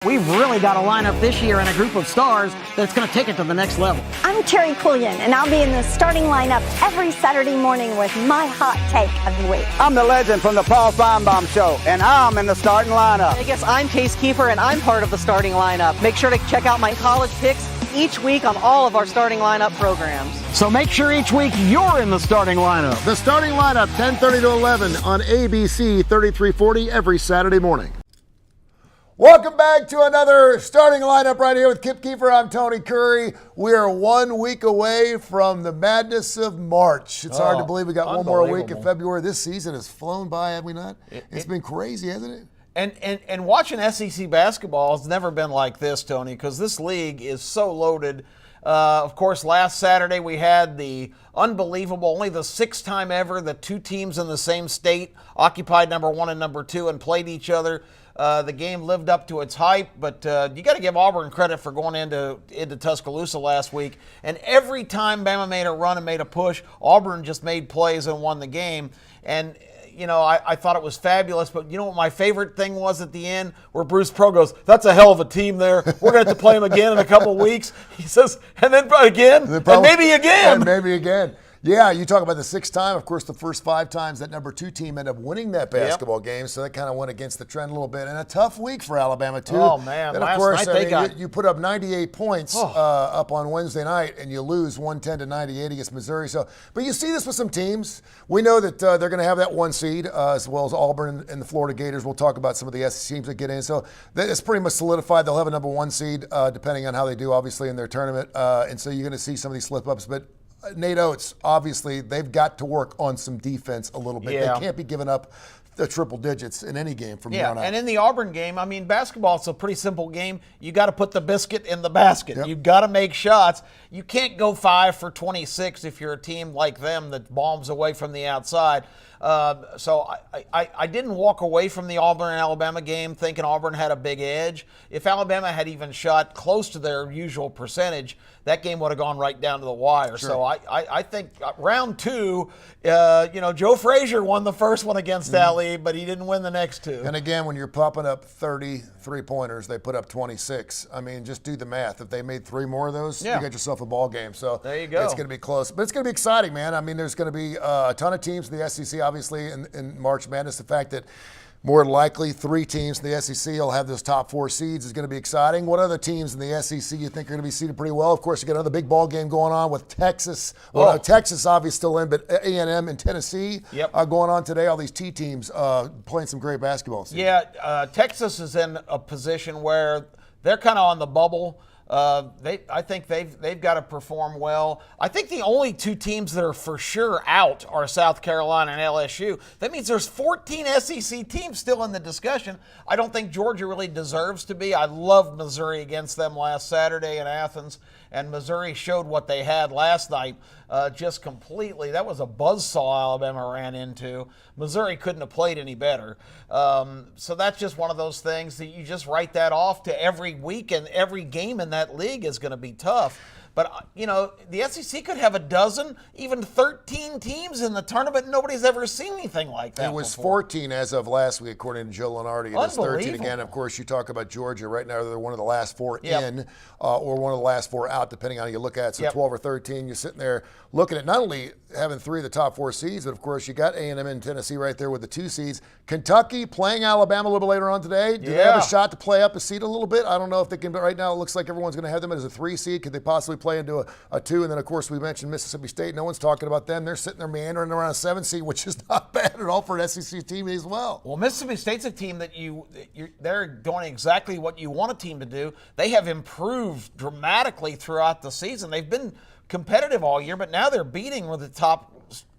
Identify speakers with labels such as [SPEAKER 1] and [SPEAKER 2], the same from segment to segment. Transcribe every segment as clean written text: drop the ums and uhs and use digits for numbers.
[SPEAKER 1] We've really got a lineup this year and a group of stars that's going to take it to the next level.
[SPEAKER 2] I'm Terry Quillian, and I'll be in the starting lineup every Saturday morning with my hot take of the week.
[SPEAKER 3] I'm the legend from the Paul Feinbaum Show, and I'm in the starting lineup.
[SPEAKER 4] I guess I'm Keefer, and I'm part of the starting lineup. Make sure to check out my college picks each week on all of our starting lineup programs.
[SPEAKER 1] So make sure each week you're in the starting lineup.
[SPEAKER 5] The starting lineup, 10:30 to 11 on ABC 3340 every Saturday morning. Welcome back to another starting lineup right here with Kip Keefer. I'm Tony Kurre. We are 1 week away from the madness of March. It's hard to believe we got one more week in February. This season has flown by, have we not? It's been crazy, hasn't it?
[SPEAKER 6] And watching SEC basketball has never been like this, Tony, because this league is so loaded. Of course, last Saturday we had the unbelievable, only the sixth time ever that two teams in the same state occupied number one and number two and played each other. The game lived up to its hype, but you got to give Auburn credit for going into Tuscaloosa last week. And every time Bama made a run and made a push, Auburn just made plays and won the game. And you know, I thought it was fabulous, but you know what my favorite thing was at the end? Where Bruce Pro goes, "That's a hell of a team there. We're going to have to play them again in a couple weeks." He says, and then again, and maybe again.
[SPEAKER 5] And maybe again. Yeah, you talk about the sixth time. Of course, the first five times that number two team ended up winning that basketball game, so that kind of went against the trend a little bit. And a tough week for Alabama, too.
[SPEAKER 6] Oh, man.
[SPEAKER 5] And, of course, you put up 98 points up on Wednesday night, and you lose 110 to 98 against Missouri. So, but you see this with some teams. We know that they're going to have that one seed, as well as Auburn and the Florida Gators. We'll talk about some of the SEC teams that get in. So it's pretty much solidified. They'll have a number one seed, depending on how they do, obviously, in their tournament. And so you're going to see some of these slip-ups. But Nate Oates, obviously, they've got to work on some defense a little bit.
[SPEAKER 6] Yeah.
[SPEAKER 5] They can't be giving up the triple digits in any game from here on out.
[SPEAKER 6] And in the Auburn game, I mean, basketball, it's a pretty simple game. You got to put the biscuit in the basket.
[SPEAKER 5] Yep.
[SPEAKER 6] You've got to make shots. You can't go 5 for 26 if you're a team like them that bombs away from the outside. So I didn't walk away from the Auburn-Alabama game thinking Auburn had a big edge. If Alabama had even shot close to their usual percentage, that game would have gone right down to the wire.
[SPEAKER 5] Sure.
[SPEAKER 6] So I think round two, Joe Frazier won the first one against Ali, but he didn't win the next two.
[SPEAKER 5] And again, when you're popping up 30 three-pointers, they put up 26. I mean, just do the math. If they made 3 more of those, you got yourself a ball game. So
[SPEAKER 6] there you go.
[SPEAKER 5] It's going to be close. But it's going to be exciting, man. I mean, there's going to be a ton of teams in the SEC, obviously, in March Madness. The fact that more than likely 3 teams in the SEC will have those top 4 seeds is going to be exciting. What other teams in the SEC you think are going to be seeded pretty well? Of course, you got another big ball game going on with Texas. Well, Texas obviously still in, but A&M and Tennessee are going on today. All these T teams playing some great basketball.
[SPEAKER 6] Yeah, Texas is in a position where they're kind of on the bubble. I think they've got to perform well. I think the only 2 teams that are for sure out are South Carolina and LSU. That means there's 14 SEC teams still in the discussion. I don't think Georgia really deserves to be. I loved Missouri against them last Saturday in Athens, and Missouri showed what they had last night just completely. That was a buzzsaw Alabama ran into. Missouri couldn't have played any better. So that's just one of those things that you just write that off to every week, and every game in that league is going to be tough. But, the SEC could have a dozen, even 13 teams in the tournament. Nobody's ever seen anything like that.
[SPEAKER 5] It was
[SPEAKER 6] before.
[SPEAKER 5] 14 as of last week, according to Joe Lunardi. It is 13 again. Of course, you talk about Georgia. Right now, they're one of the last 4 in or one of the last 4 out, depending on how you look at it. So 12 or 13, you're sitting there looking at not only having 3 of the top 4 seeds, but, of course, you got A&M and Tennessee right there with the 2 seeds. Kentucky playing Alabama a little bit later on today. Do they have a shot to play up a seed a little bit? I don't know if they can, but right now it looks like everyone's going to have them as a 3 seed. Could they possibly play into a 2? And then, of course, we mentioned Mississippi State. No one's talking about them. They're sitting there meandering around a 7 seed, which is not bad at all for an SEC team as well.
[SPEAKER 6] Well, Mississippi State's a team that they're doing exactly what you want a team to do. They have improved dramatically throughout the season. They've been competitive all year, but now they're beating with the top.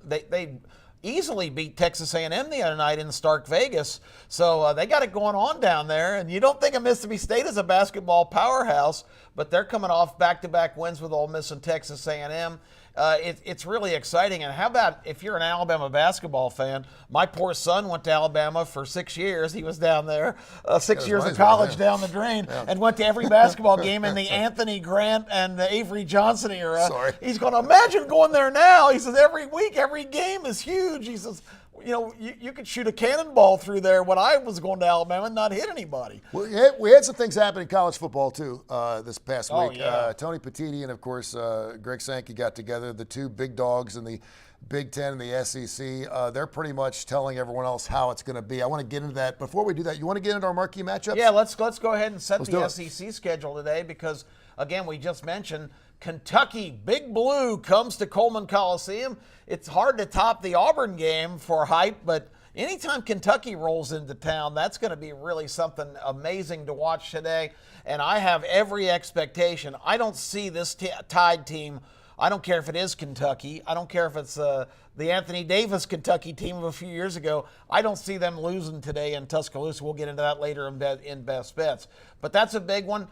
[SPEAKER 6] They easily beat Texas A&M the other night in Stark Vegas. So they got it going on down there. And you don't think of Mississippi State as a basketball powerhouse, but they're coming off back-to-back wins with Ole Miss and Texas A&M. It's really exciting. And how about if you're an Alabama basketball fan? My poor son went to Alabama for 6 years. He was down there, 6 years of college down the drain, and went to every basketball game in the Anthony Grant and the Avery Johnson era.
[SPEAKER 5] Sorry.
[SPEAKER 6] He's going to imagine going there now. He says every week, every game is huge. He says, you could shoot a cannonball through there when I was going to Alabama and not hit anybody.
[SPEAKER 5] Well, we had some things happen in college football, too, this past week.
[SPEAKER 6] Yeah.
[SPEAKER 5] Tony Petitti and, of course, Greg Sankey got together, the two big dogs in the Big Ten and the SEC. They're pretty much telling everyone else how it's going to be. I want to get into that. Before we do that, you want to get into our marquee matchups?
[SPEAKER 6] Yeah, let's go ahead and set the
[SPEAKER 5] SEC
[SPEAKER 6] SEC schedule today because, again, we just mentioned Kentucky, Big Blue comes to Coleman Coliseum. It's hard to top the Auburn game for hype, but anytime Kentucky rolls into town, that's going to be really something amazing to watch today. And I have every expectation. I don't see this Tide team. I don't care if it is Kentucky. I don't care if it's the Anthony Davis Kentucky team of a few years ago. I don't see them losing today in Tuscaloosa. We'll get into that later in Best Bets. But that's a big one.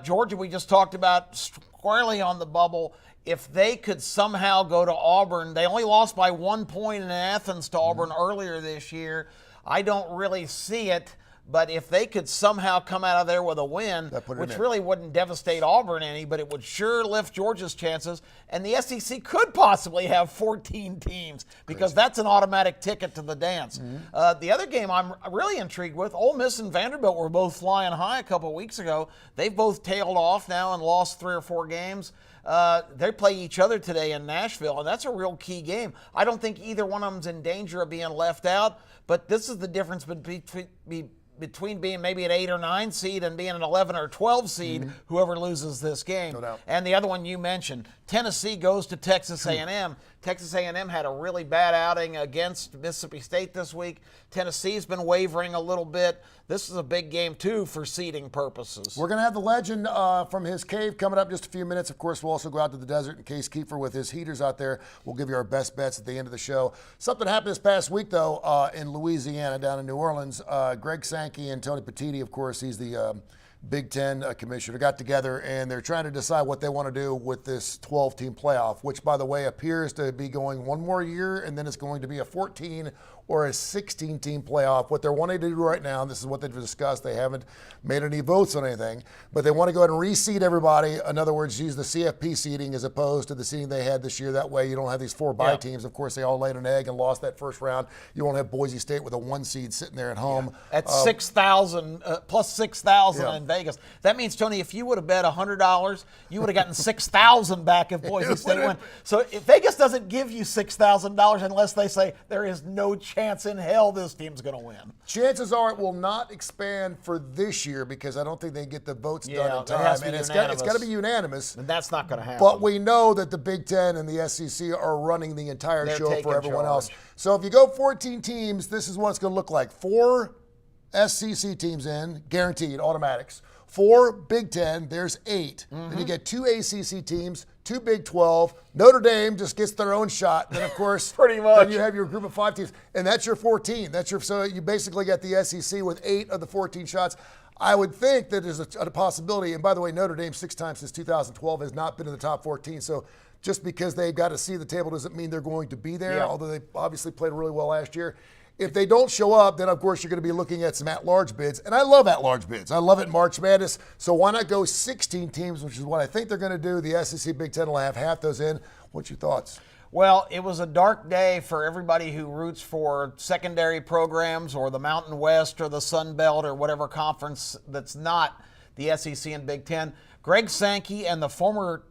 [SPEAKER 6] Georgia, we just talked about squarely on the bubble. If they could somehow go to Auburn, they only lost by 1 point in Athens to Auburn earlier this year. I don't really see it. But if they could somehow come out of there with a win, which really wouldn't devastate Auburn any, but it would sure lift Georgia's chances, and the SEC could possibly have 14 teams because that's an automatic ticket to the dance. The other game I'm really intrigued with, Ole Miss and Vanderbilt were both flying high a couple weeks ago. They've both tailed off now and lost 3 or 4 games. They play each other today in Nashville, and that's a real key game. I don't think either one of them's in danger of being left out, but this is the difference between being maybe an 8 or 9 seed and being an 11 or 12 seed, whoever loses this game.
[SPEAKER 5] No doubt.
[SPEAKER 6] And the other one you mentioned, Tennessee goes to Texas A&M. Texas A&M had a really bad outing against Mississippi State this week. Tennessee's been wavering a little bit. This is a big game, too, for seeding purposes.
[SPEAKER 5] We're going to have the legend from his cave coming up in just a few minutes. Of course, we'll also go out to the desert in case Keefer with his heaters out there. We'll give you our best bets at the end of the show. Something happened this past week, though, in Louisiana, down in New Orleans. Greg Sankey and Tony Petitti, of course, he's the Big Ten commissioner, got together, and they're trying to decide what they want to do with this 12-team playoff, which, by the way, appears to be going one more year, and then it's going to be a 14 or a 16-team playoff. What they're wanting to do right now, and this is what they've discussed, they haven't made any votes on anything, but they want to go ahead and reseed everybody. In other words, use the CFP seeding as opposed to the seeding they had this year. That way you don't have these 4 bye teams. Of course, they all laid an egg and lost that first round. You won't have Boise State with a 1 seed sitting there at home.
[SPEAKER 6] At 6,000, plus 6,000 in Vegas. That means, Tony, if you would have bet $100, you would have gotten 6,000 back if Boise State won. So if Vegas doesn't give you $6,000 unless they say there is no chance in hell this team's going to win.
[SPEAKER 5] Chances are it will not expand for this year because I don't think they get the votes done in time. It's got to be unanimous.
[SPEAKER 6] And that's not going to happen.
[SPEAKER 5] But we know that the Big Ten and the SEC are running the entire show for everyone else.
[SPEAKER 6] charge.
[SPEAKER 5] So if you go 14 teams, this is what it's going to look like. 4 SEC teams in, guaranteed, automatics. 4 Big Ten, there's 8. Then you get 2 ACC teams, 2 Big 12. Notre Dame just gets their own shot. Then, of course,
[SPEAKER 6] Pretty much.
[SPEAKER 5] then you have your group of 5 teams. And that's your 14. So you basically get the SEC with 8 of the 14 shots. I would think that there's a possibility. And by the way, Notre Dame 6 times since 2012 has not been in the top 14. So just because they've got to see the table doesn't mean they're going to be there, although they obviously played really well last year. If they don't show up, then, of course, you're going to be looking at some at-large bids. And I love at-large bids. I love it in March Madness. So why not go 16 teams, which is what I think they're going to do. The SEC Big Ten will have half those in. What's your thoughts?
[SPEAKER 6] Well, it was a dark day for everybody who roots for secondary programs or the Mountain West or the Sun Belt or whatever conference that's not the SEC and Big Ten. Greg Sankey and the former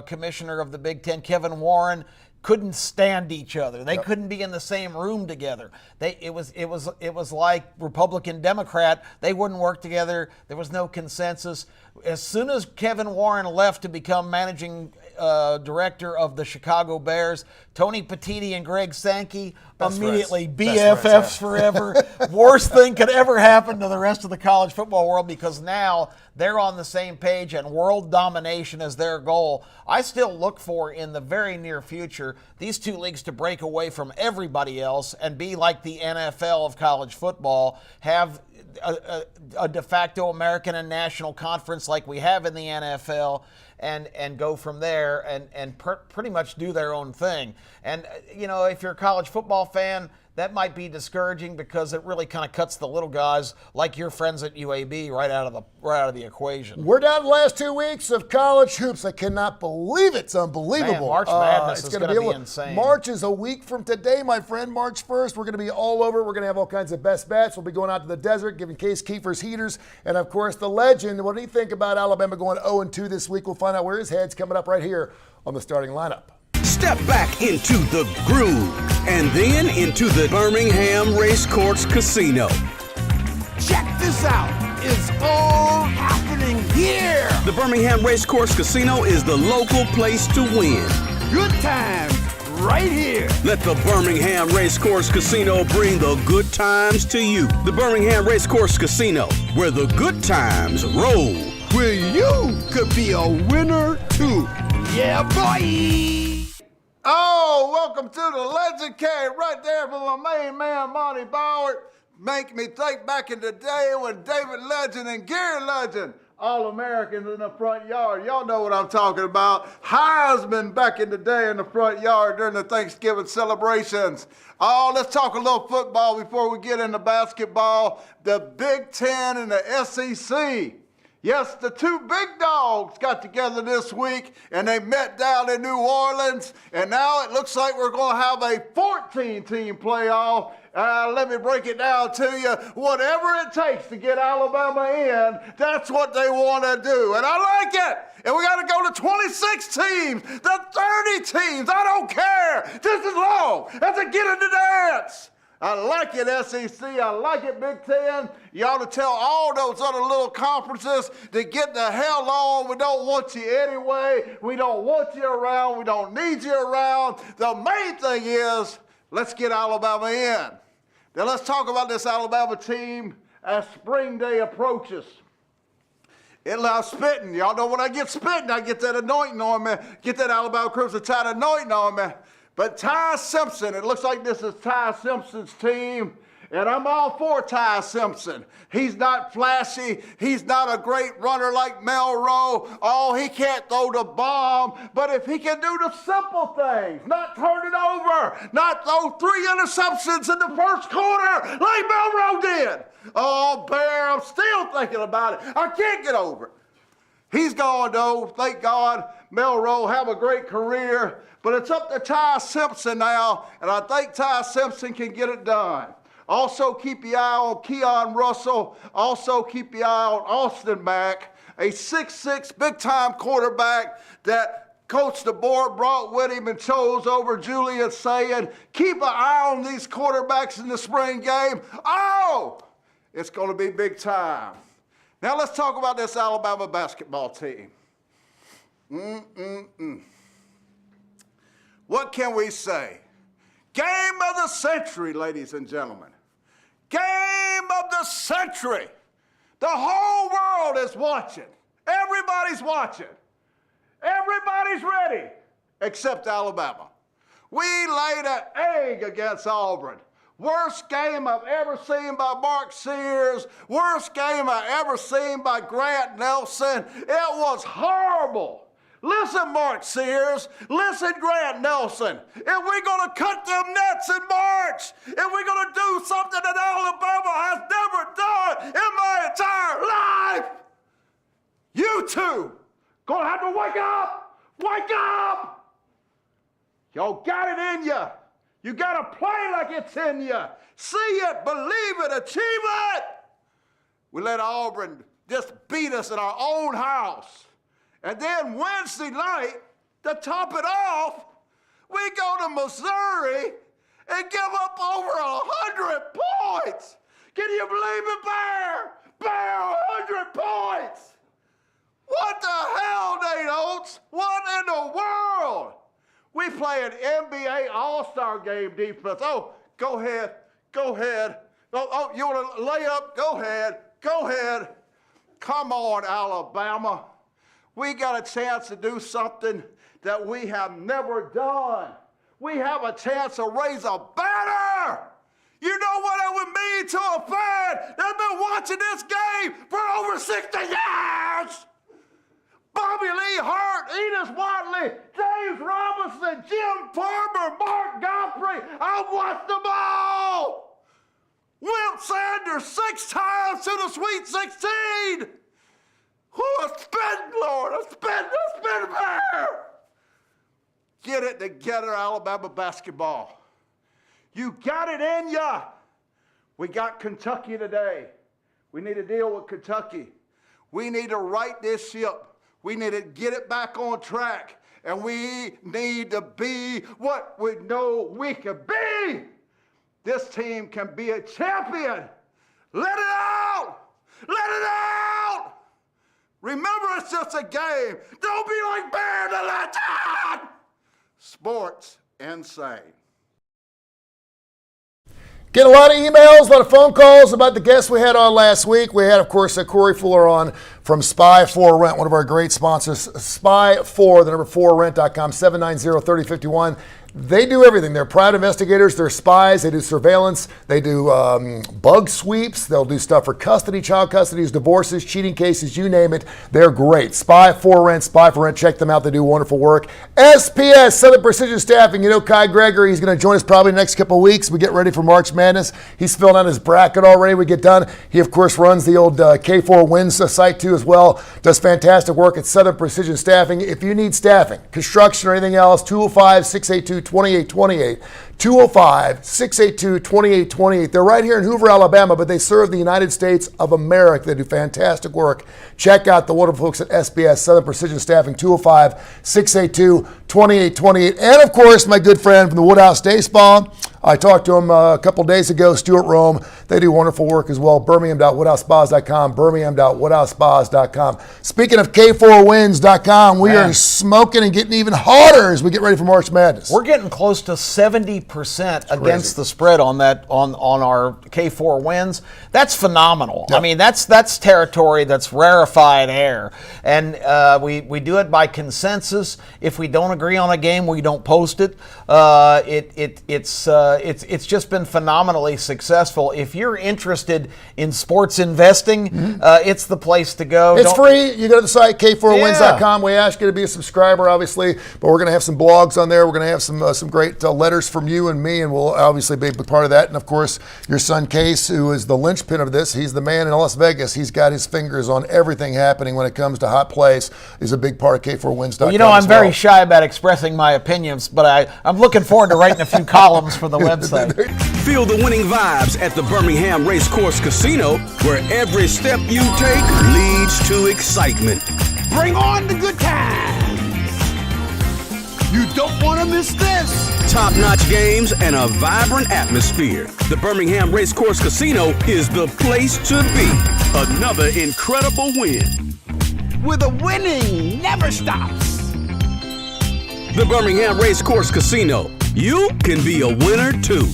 [SPEAKER 6] commissioner of the Big Ten, Kevin Warren, couldn't stand each other. They couldn't be in the same room together. It was like Republican Democrat. They wouldn't work together. There was no consensus. As soon as Kevin Warren left to become managing director of the Chicago Bears, Tony Petitti and Greg Sankey immediately BFFs forever. Worst thing could ever happen to the rest of the college football world because now they're on the same page and world domination is their goal. I still look for in the very near future these 2 leagues to break away from everybody else and be like the NFL of college football, have a de facto American and national conference like we have in the NFL, and go from there and pretty much do their own thing. And, if you're a college football fan, that might be discouraging because it really kind of cuts the little guys like your friends at UAB right out of the equation.
[SPEAKER 5] We're down the last 2 weeks of college hoops. I cannot believe it. It's unbelievable.
[SPEAKER 6] Man, March Madness is
[SPEAKER 5] gonna
[SPEAKER 6] going to be insane.
[SPEAKER 5] March is a week from today, my friend. March 1st. We're going to be all over. We're going to have all kinds of best bets. We'll be going out to the desert, giving Case Keefer's heaters. And, of course, the legend. What do you think about Alabama going 0-2 this week? We'll find out where his head's coming up right here on the starting lineup.
[SPEAKER 7] Step back into the groove and then into the Birmingham Racecourse Casino.
[SPEAKER 8] Check this out. It's all happening here.
[SPEAKER 7] The Birmingham Racecourse Casino is the local place to win.
[SPEAKER 8] Good times right here.
[SPEAKER 7] Let the Birmingham Racecourse Casino bring the good times to you. The Birmingham Racecourse Casino, where the good times roll.
[SPEAKER 8] Where you could be a winner too. Yeah, boy.
[SPEAKER 9] Oh, welcome to the Legend Cave right there from my main man, Monty Bauer. Make me think back in the day when David Legend and Gary Legend, All-Americans in the front yard. Y'all know what I'm talking about. Heisman back in the day in the front yard during the Thanksgiving celebrations. Oh, let's talk a little football before we get into basketball. The Big Ten and the SEC. Yes, the two big dogs got together this week, and they met down in New Orleans, and now it looks like we're going to have a 14-team playoff. Let me break it down to you. Whatever it takes to get Alabama in, that's what they want to do, and I like it. And we got to go to 26 teams, to 30 teams. I don't care. Just as long as they get in the dance. I like it, SEC. I like it, Big Ten. You ought to tell all those other little conferences to get the hell on. We don't want you anyway. We don't want you around. We don't need you around. The main thing is, let's get Alabama in. Now let's talk about this Alabama team as spring day approaches. It allows spitting. Y'all know when I get spitting, I get that anointing on me. Get that Alabama Crimson Tide anointing on me. But Ty Simpson, it looks like this is Ty Simpson's team, and I'm all for Ty Simpson. He's not flashy. He's not a great runner like Melrose. Oh, he can't throw the bomb. But if he can do the simple things, not turn it over, not throw 3 interceptions in the first quarter like Melrose did. Oh, Bear, I'm still thinking about it. I can't get over it. He's gone, though. Thank God. Melrose, have a great career. But it's up to Ty Simpson now, and I think Ty Simpson can get it done. Also, keep your eye on Keon Russell. Also, keep your eye on Austin Mack, a 6'6", big-time quarterback that Coach DeBoer brought with him and chose over Julian saying, keep an eye on these quarterbacks in the spring game. Oh, it's going to be big time. Now let's talk about this Alabama basketball team. What can we say? Game of the century, ladies and gentlemen. Game of the century. The whole world is watching. Everybody's watching. Everybody's ready, except Alabama. We laid an egg against Auburn. Worst game I've ever seen by Mark Sears. Worst game I've ever seen by Grant Nelson. It was horrible. Listen, Mark Sears. Listen, Grant Nelson. If we're going to cut them nets in March, if we're going to do something that Alabama has never done in my entire life, you two going to have to wake up. Wake up. Y'all got it in you. You got to play like it's in you. See it, believe it, achieve it. We let Auburn just beat us in our own house. And then Wednesday night, to top it off, we go to Missouri and give up over 100 points. Can you believe it, Bear? Bear, 100 points. What the hell, Nate Oates? What in the world? We play an NBA All-Star game defense. Oh, go ahead. Go ahead. Oh, you want to lay up? Go ahead. Go ahead. Come on, Alabama. We got a chance to do something that we have never done. We have a chance to raise a banner. You know what it would mean to a fan that's been watching this game for over 60 years? Bobby Lee Hart Enos Watley, James Robinson, Jim Farmer, Mark Godfrey. I watched them all. Wilt Sanders 6 times to the Sweet 16. Who a spin, Lord, a spin bear. Get it together, Alabama basketball. You got it in ya. We got Kentucky today. We need to deal with Kentucky. We need to right this ship. We need to get it back on track. And we need to be what we know we can be. This team can be a champion. Let it out! Let it out! Remember, it's just a game. Don't be like Bear the Legend! Sports insane.
[SPEAKER 5] Get a lot of emails, a lot of phone calls about the guests we had on last week. We had, of course, Kurre Fuller on from Spy 4 Rent, one of our great sponsors. Spy 4, the number 4rent.com, 790-3051. They do everything. They're private investigators. They're spies. They do surveillance. They do bug sweeps. They'll do stuff for custody, child custodies, divorces, cheating cases, you name it. They're great. Spy 4 Rent, Spy 4 Rent. Check them out. They do wonderful work. SPS, Southern Precision Staffing. You know Kai Gregory. He's going to join us probably next couple of weeks. We get ready for March Madness. He's filling out his bracket already. We get done. He, of course, runs the old K4 Wins site too as well. Does fantastic work at Southern Precision Staffing. If you need staffing, construction, or anything else, 205-682-2828. 205-682-2828. They're right here in Hoover, Alabama, but they serve the United States of America. They do fantastic work. Check out the wonderful folks at SBS, Southern Precision Staffing, 205-682-2828. And, of course, my good friend from the Woodhouse Day Spa. I talked to him a couple days ago, Stuart Rome. They do wonderful work as well. Birmingham.woodhousespas.com, Birmingham.woodhousespas.com. Speaking of K4wins.com, we are smoking and getting even hotter as we get ready for March Madness.
[SPEAKER 6] We're getting close to 70% against the spread on that on our K4 wins. That's phenomenal. Yep. I mean, that's territory that's rarefied air, and we do it by consensus. If we don't agree on a game, we don't post it. It's just been phenomenally successful. If you're interested in sports investing, it's the place to go.
[SPEAKER 5] It's free. You go to the site, K4wins.com. We ask you to be a subscriber, obviously, but we're going to have some blogs on there. We're going to have some great letters from you and me, and we'll obviously be a big part of that. And, of course, your son, Case, who is the linchpin of this, he's the man in Las Vegas. He's got his fingers on everything happening when it comes to hot plays. He's a big part of K4wins.com.
[SPEAKER 6] Well, you know, I'm very shy about expressing my opinions, but I'm looking forward to writing a few columns for the website.
[SPEAKER 7] Feel the winning vibes at the Birmingham Racecourse Casino, where every step you take leads to excitement.
[SPEAKER 8] Bring on the good times. You don't want to miss this.
[SPEAKER 7] Top-notch games and a vibrant atmosphere. The Birmingham Racecourse Casino is the place to be. Another incredible win.
[SPEAKER 8] Where the winning never stops.
[SPEAKER 7] The Birmingham Racecourse Casino. You can be a winner too.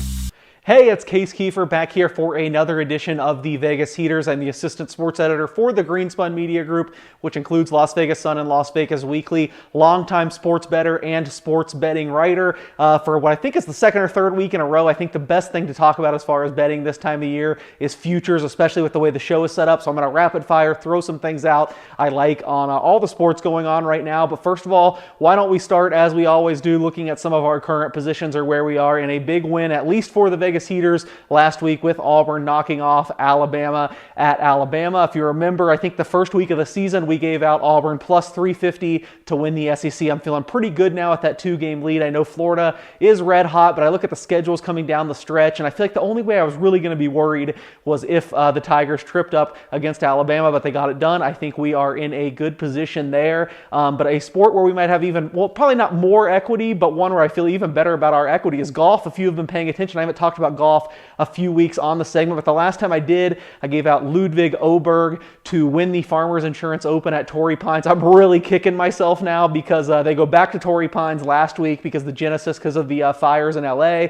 [SPEAKER 10] Hey, it's Case Keefer back here for another edition of the Vegas Heaters. I'm the assistant sports editor for the Greenspun Media Group, which includes Las Vegas Sun and Las Vegas Weekly, longtime sports bettor and sports betting writer. For what I think is the second or third week in a row, I think the best thing to talk about as far as betting this time of year is futures, especially with the way the show is set up. So I'm going to rapid fire, throw some things out I like on all the sports going on right now. But first of all, why don't we start, as we always do, looking at some of our current positions or where we are in a big win, at least for the Vegas Heaters last week, with Auburn knocking off Alabama at Alabama. If you remember, I think the first week of the season we gave out Auburn plus 350 to win the SEC. I'm feeling pretty good now at that 2-game lead. I know Florida is red hot, but I look at the schedules coming down the stretch, and I feel like the only way I was really going to be worried was if the Tigers tripped up against Alabama, but they got it done. I think we are in a good position there. But a sport where we might have even, well, probably not more equity, but one where I feel even better about our equity is golf. If you have been paying attention, I haven't talked about golf a few weeks on the segment, but the last time I did, I gave out Ludwig Oberg to win the Farmers Insurance Open at Torrey Pines. I'm really kicking myself now because they go back to Torrey Pines last week because the genesis, because of the fires in LA,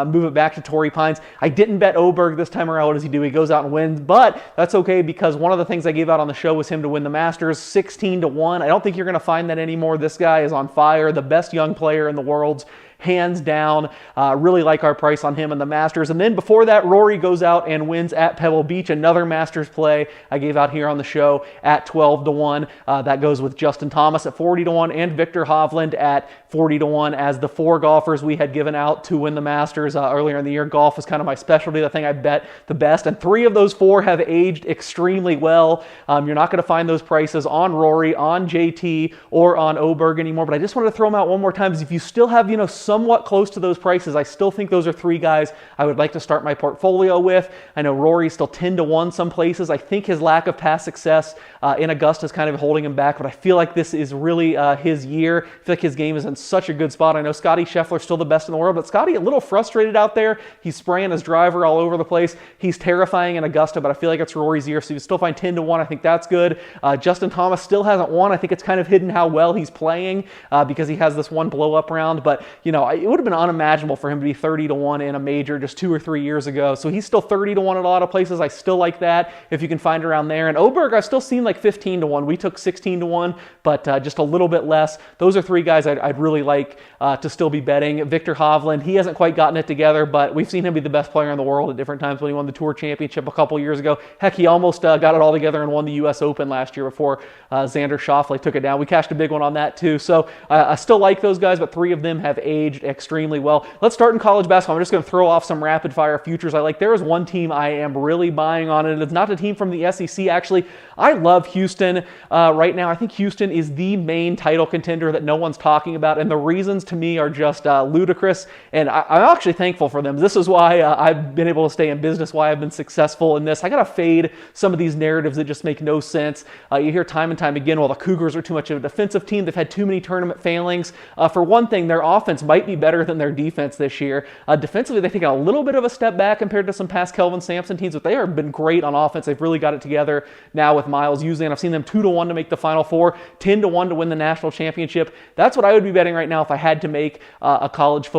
[SPEAKER 10] move it back to Torrey Pines. I didn't bet Oberg this time around. What does he do? He goes out and wins, but that's okay because one of the things I gave out on the show was him to win the Masters, 16-1. I don't think you're going to find that anymore. This guy is on fire, the best young player in the world's hands down. Really like our price on him in the Masters. And then before that, Rory goes out and wins at Pebble Beach, another Masters play I gave out here on the show at 12-1. That goes with Justin Thomas at 40-1 and Victor Hovland at 40-1 as the 4 golfers we had given out to win the Masters earlier in the year. Golf is kind of my specialty, the thing I bet the best, and 3 of those 4 have aged extremely well. You're not going to find those prices on Rory, on JT, or on Oberg anymore, but I just wanted to throw them out one more time because if you still have, somewhat close to those prices, I still think those are 3 guys I would like to start my portfolio with. I know Rory's still 10-1 some places. I think his lack of past success in Augusta is kind of holding him back, but I feel like this is really his year. I feel like his game is in such a good spot. I know Scotty Scheffler's still the best in the world, but Scotty a little frustrated out there. He's spraying his driver all over the place. He's terrifying in Augusta, but I feel like it's Rory's year, so you still find 10-1. I think that's good. Justin Thomas still hasn't won. I think it's kind of hidden how well he's playing because he has this one blow-up round, but it would have been unimaginable for him to be 30-1 in a major just 2 or 3 years ago. So he's still 30-1 at a lot of places. I still like that if you can find around there. And Oberg, I've still seen like 15-1. We took 16-1, but just a little bit less. Those are 3 guys I'd really like to still be betting. Victor Hovland, he hasn't quite gotten it together, but we've seen him be the best player in the world at different times. When he won the Tour Championship a couple years ago, heck, he almost got it all together and won the U.S. Open last year before Xander Schauffele took it down. We cashed a big one on that too. So I still like those guys, but 3 of them have aged extremely well. Let's start in college basketball. I'm just going to throw off some rapid fire futures I like. There is one team I am really buying on, and it's not a team from the SEC. Actually, I love Houston right now. I think Houston is the main title contender that no one's talking about, and the reasons to me are just ludicrous, and I'm actually thankful for them. This is why I've been able to stay in business, why I've been successful in this. I got to fade some of these narratives that just make no sense. You hear time and time again, well, the Cougars are too much of a defensive team. They've had too many tournament failings. For one thing, their offense might be better than their defense this year. Defensively, they've taken a little bit of a step back compared to some past Kelvin Sampson teams, but they have been great on offense. They've really got it together now with Miles Usley, and I've seen them 2-1 to make the Final Four, 10-1 to win the national championship. That's what I would be betting right now if I had to make a college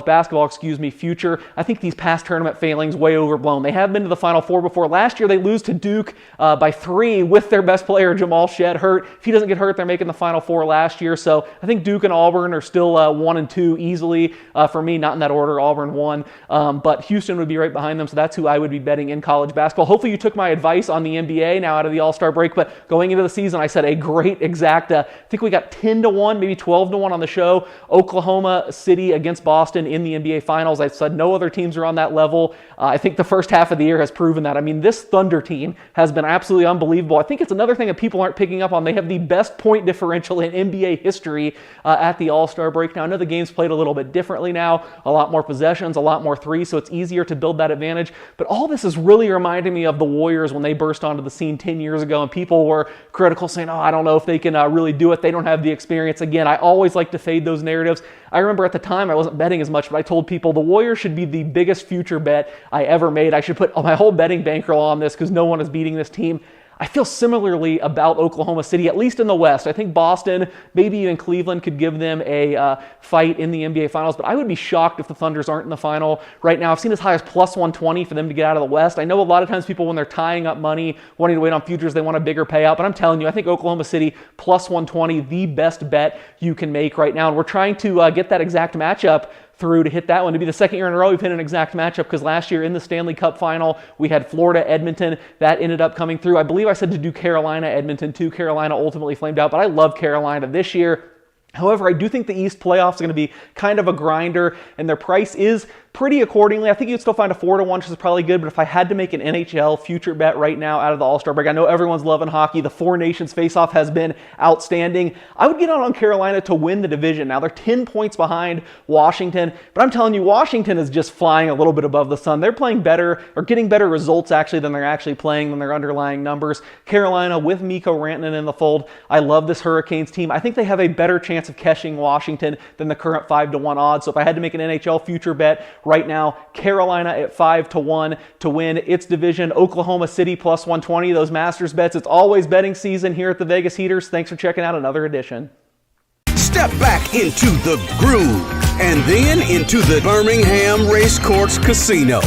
[SPEAKER 10] basketball future. I think these past tournament failings way overblown. They have been to the Final Four before. Last year they lose to Duke by 3 with their best player Jamal Shedd hurt. If he doesn't get hurt, they're making the Final Four last year. So I think Duke and Auburn are still 1 and 2 easily for me, not in that order. Auburn 1, but Houston would be right behind them. So that's who I would be betting in college basketball. Hopefully you took my advice on the NBA now out of the All-Star break, but going into the season I said a great exact, I think we got 10-1, maybe 12-1 on the show. Oklahoma City against Boston in the NBA Finals. I said no other teams are on that level. I think the first half of the year has proven that. I mean, this Thunder team has been absolutely unbelievable. I think it's another thing that people aren't picking up on. They have the best point differential in NBA history at the All-Star break. Now, I know the game's played a little bit differently now, a lot more possessions, a lot more threes, so it's easier to build that advantage. But all this is really reminding me of the Warriors when they burst onto the scene 10 years ago, and people were critical saying, I don't know if they can really do it. They don't have the experience. Again, I always like to fade those narratives. I remember at the time I wasn't betting as much, but I told people the Warriors should be the biggest future bet I ever made. I should put my whole betting bankroll on this because no one is beating this team. I feel similarly about Oklahoma City, at least in the West. I think Boston, maybe even Cleveland could give them a fight in the NBA Finals, but I would be shocked if the Thunders aren't in the final right now. I've seen as high as plus 120 for them to get out of the West. I know a lot of times people, when they're tying up money, wanting to wait on futures, they want a bigger payout, but I'm telling you, I think Oklahoma City plus 120, the best bet you can make right now, and we're trying to get that exact matchup through to hit that one. To be the second year in a row we've hit an exact matchup, because last year in the Stanley Cup final we had Florida Edmonton. That ended up coming through. I believe I said to do Carolina Edmonton too. Carolina ultimately flamed out, but I love Carolina this year. However, I do think the East playoffs are going to be kind of a grinder, and their price is pretty accordingly. I think you'd still find a 4-1, which is probably good, but if I had to make an NHL future bet right now out of the All-Star break, I know everyone's loving hockey. The Four Nations face-off has been outstanding. I would get on Carolina to win the division. Now, they're 10 points behind Washington, but I'm telling you, Washington is just flying a little bit above the sun. They're playing better, or getting better results actually than they're actually playing, than their underlying numbers. Carolina with Mikko Rantanen in the fold. I love this Hurricanes team. I think they have a better chance of catching Washington than the current 5-1 odds. So if I had to make an NHL future bet right now, Carolina at 5-1 to win its division. Oklahoma City plus 120. Those Masters bets. It's always betting season here at the Vegas Heaters. Thanks for checking out another edition.
[SPEAKER 7] Step back into the groove and then into the Birmingham Racecourse Casino.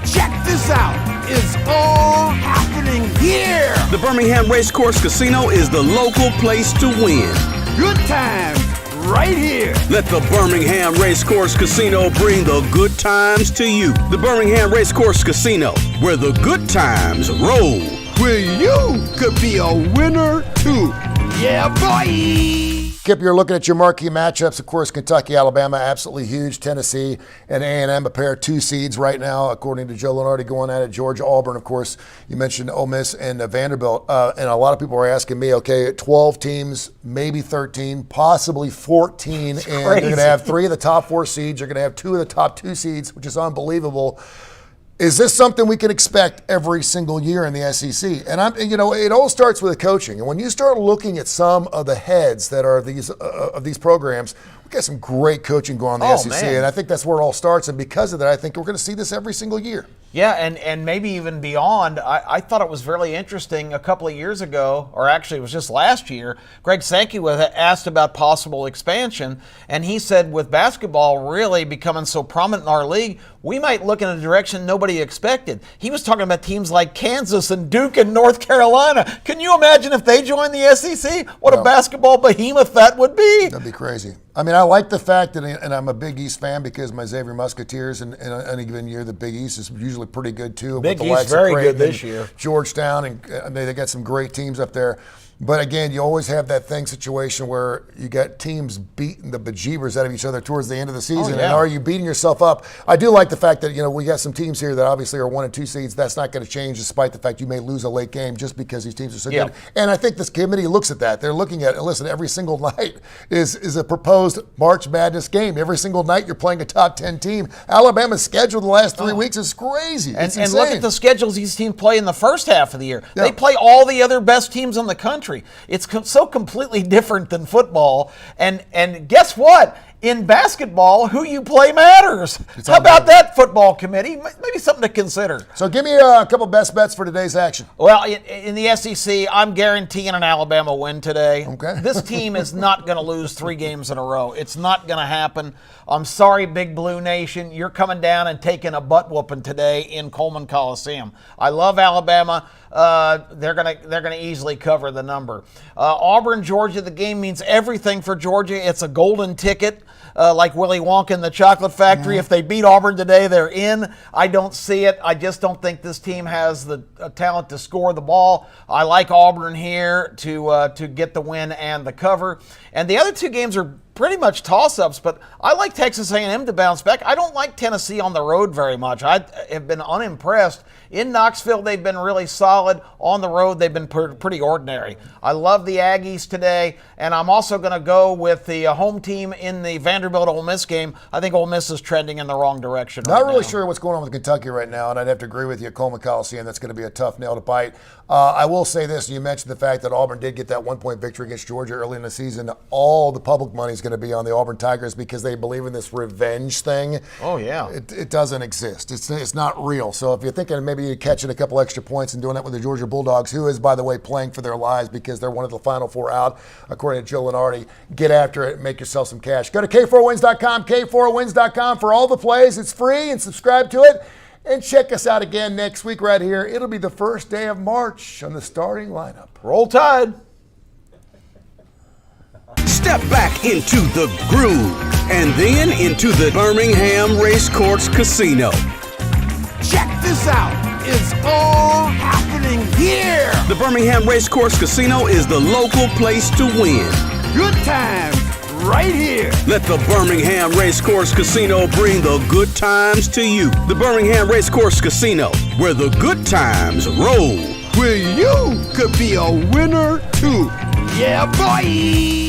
[SPEAKER 8] Check this out. It's all happening here.
[SPEAKER 7] The Birmingham Racecourse Casino is the local place to win.
[SPEAKER 8] Good times right here.
[SPEAKER 7] Let the Birmingham Racecourse Casino bring the good times to you. The Birmingham Racecourse Casino, where the good times roll.
[SPEAKER 8] Where you could be a winner too. Yeah, boy!
[SPEAKER 5] Kip, you're looking at your marquee matchups. Of course, Kentucky, Alabama, absolutely huge. Tennessee and A&M, a pair of 2 seeds right now, according to Joe Lunardi, going at it. Georgia, Auburn, of course. You mentioned Ole Miss and Vanderbilt. And a lot of people are asking me, okay, 12 teams, maybe 13, possibly 14. And you're going to have 3 of the top 4 seeds. You're going to have 2 of the top 2 seeds, which is unbelievable. Is this something we can expect every single year in the SEC? And it all starts with the coaching. And when you start looking at some of the heads that are of these programs, we got some great coaching going on in the SEC, man. And I think that's where it all starts. And because of that, I think we're going to see this every single year.
[SPEAKER 6] Yeah, and maybe even beyond. I thought it was really interesting a couple of years ago, or actually it was just last year, Greg Sankey was asked about possible expansion, and he said with basketball really becoming so prominent in our league, we might look in a direction nobody expected. He was talking about teams like Kansas and Duke and North Carolina. Can you imagine if they joined the SEC? What a basketball behemoth that would be.
[SPEAKER 5] That'd be crazy. I mean, I like the fact that, and I'm a Big East fan because my Xavier Musketeers, in any given year, the Big East is usually pretty good too.
[SPEAKER 6] Big East very good this year.
[SPEAKER 5] Georgetown, and they got some great teams up there. But again, you always have that situation where you got teams beating the bejeebers out of each other towards the end of the season. And are you beating yourself up? I do like the fact that, we got some teams here that obviously are 1 and 2 seeds. That's not going to change despite the fact you may lose a late game just because these teams are so good. And I think this committee looks at that. They're looking at, listen, every single night is a proposed March Madness game. Every single night you're playing a top 10 team. Alabama's schedule the last 3 weeks is crazy. It's
[SPEAKER 6] and look at the schedules these teams play in the first half of the year. They play all the other best teams in the country. It's so completely different than football. And guess what? In basketball, who you play matters. How about that, football committee? Maybe something to consider.
[SPEAKER 5] So give me a couple best bets for today's action.
[SPEAKER 6] Well, in the SEC, I'm guaranteeing an Alabama win today.
[SPEAKER 5] Okay.
[SPEAKER 6] This team is not going to lose 3 games in a row. It's not going to happen. I'm sorry, Big Blue Nation. You're coming down and taking a butt whooping today in Coleman Coliseum. I love Alabama. They're gonna easily cover the number. Auburn, Georgia. The game means everything for Georgia. It's a golden ticket. Like Willy Wonka in the Chocolate Factory. If they beat Auburn today, they're in. I don't see it. I just don't think this team has the talent to score the ball. I like Auburn here to get the win and the cover. And the other 2 games are pretty much toss-ups, but I like Texas A&M to bounce back. I don't like Tennessee on the road very much. I have been unimpressed. In Knoxville, they've been really solid. On the road, they've been pretty ordinary. I love the Aggies today, and I'm also going to go with the home team in the Vanderbilt-Ole Miss game. I think Ole Miss is trending in the wrong direction right now.
[SPEAKER 5] Not really sure what's going on with Kentucky right now, and I'd have to agree with you. Coleman Coliseum, that's going to be a tough nail to bite. I will say this. You mentioned the fact that Auburn did get that 1-point victory against Georgia early in the season. All the public money is going to be on the Auburn Tigers because they believe in this revenge thing.
[SPEAKER 6] Oh, yeah.
[SPEAKER 5] It doesn't exist. It's not real. So if you're thinking maybe you're catching a couple extra points and doing that with the Georgia Bulldogs, who is, by the way, playing for their lives because they're one of the Final 4 out, according to Joe Lunardi, get after it and make yourself some cash. Go to K4Wins.com, K4Wins.com for all the plays. It's free, and subscribe to it. And check us out again next week right here. It'll be the first day of March on the starting lineup.
[SPEAKER 6] Roll Tide.
[SPEAKER 7] Step back into the groove and then into the Birmingham Racecourse Casino.
[SPEAKER 8] Check this out. It's all happening here.
[SPEAKER 7] The Birmingham Racecourse Casino is the local place to win.
[SPEAKER 8] Good times right here.
[SPEAKER 7] Let the Birmingham Racecourse Casino bring the good times to you. The Birmingham Racecourse Casino, where the good times roll.
[SPEAKER 8] Where you could be a winner too. Yeah, boy!